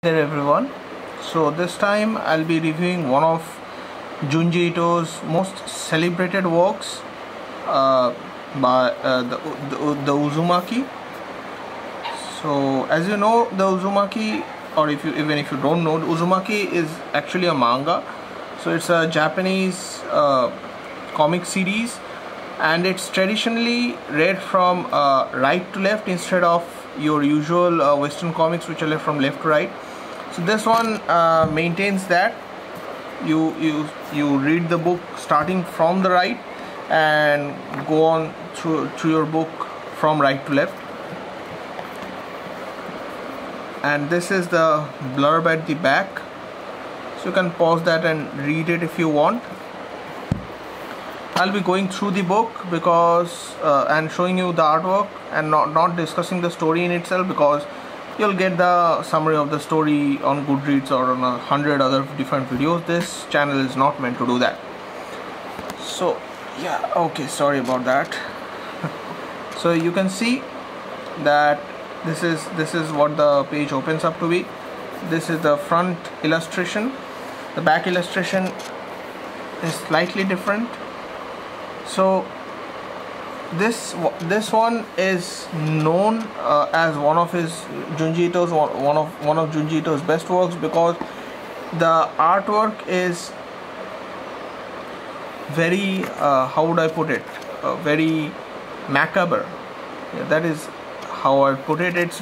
There everyone. So this time I'll be reviewing one of Junji Ito's most celebrated works by the Uzumaki. So as you know, the Uzumaki, or even if you don't know, the Uzumaki is actually a manga. So it's a Japanese comic series, and it's traditionally read from right to left instead of your usual Western comics, which are left from left to right. So this one maintains that you read the book starting from the right and go on through your book from right to left. And this is the blurb at the back, so you can pause that and read it if you want. I'll be going through the book because and showing you the artwork and not discussing the story in itself, because you'll get the summary of the story on Goodreads or on 100 other different videos. This channel is not meant to do that. So yeah, okay, sorry about that. So you can see that this is what the page opens up to be. This is the front illustration. The back illustration is slightly different. So this one is known as one of Junji Ito's best works, because the artwork is very how would I put it, very macabre. Yeah, that is how I put it. It's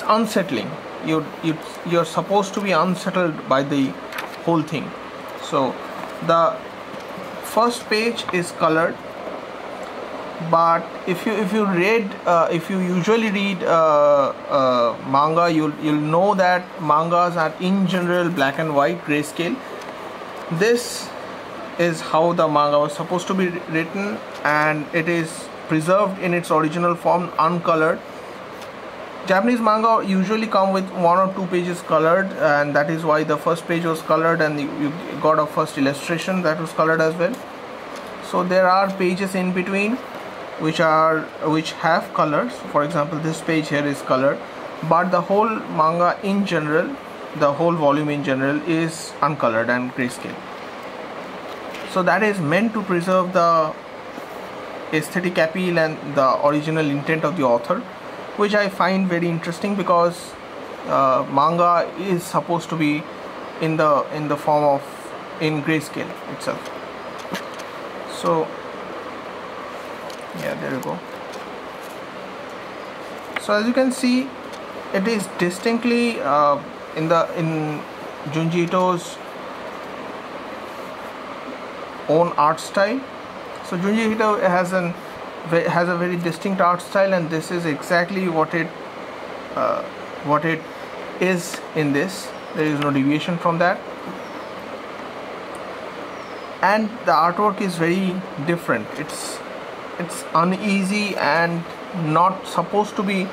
unsettling. You're supposed to be unsettled by the whole thing. So the first page is colored, but if you usually read manga, you'll know that mangas are in general black and white, grayscale. This is how the manga was supposed to be written, and it is preserved in its original form, uncolored. Japanese manga usually come with 1 or 2 pages colored, and that is why the first page was colored, and you got a first illustration that was colored as well. So there are pages in between which have colors. For example, this page here is colored, but the whole manga in general, the whole volume in general, is uncolored and grayscale. So that is meant to preserve the aesthetic appeal and the original intent of the author, which I find very interesting, because manga is supposed to be in the form of grayscale itself. So yeah, there you go. So as you can see, it is distinctly in Junji Ito's own art style. So Junji Ito has a very distinct art style, and this is exactly what it is in this. There is no deviation from that, and the artwork is very different. It's uneasy and not supposed to be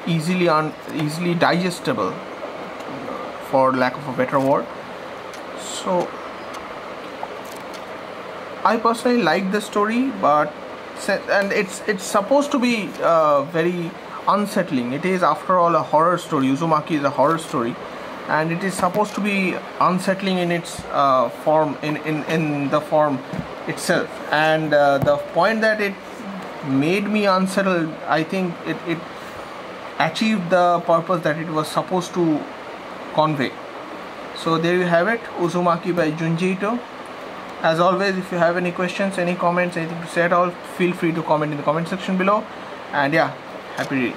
easily digestible, for lack of a better word. So I personally like the story, and it's supposed to be very unsettling. It is, after all, a horror story. Uzumaki is a horror story, and it is supposed to be unsettling in its form, in the form itself. And the point that it made me unsettled, I think it achieved the purpose that it was supposed to convey. So there you have it, Uzumaki by Junji Ito. As always, if you have any questions, any comments, anything to say at all, feel free to comment in the comment section below. And yeah, happy reading.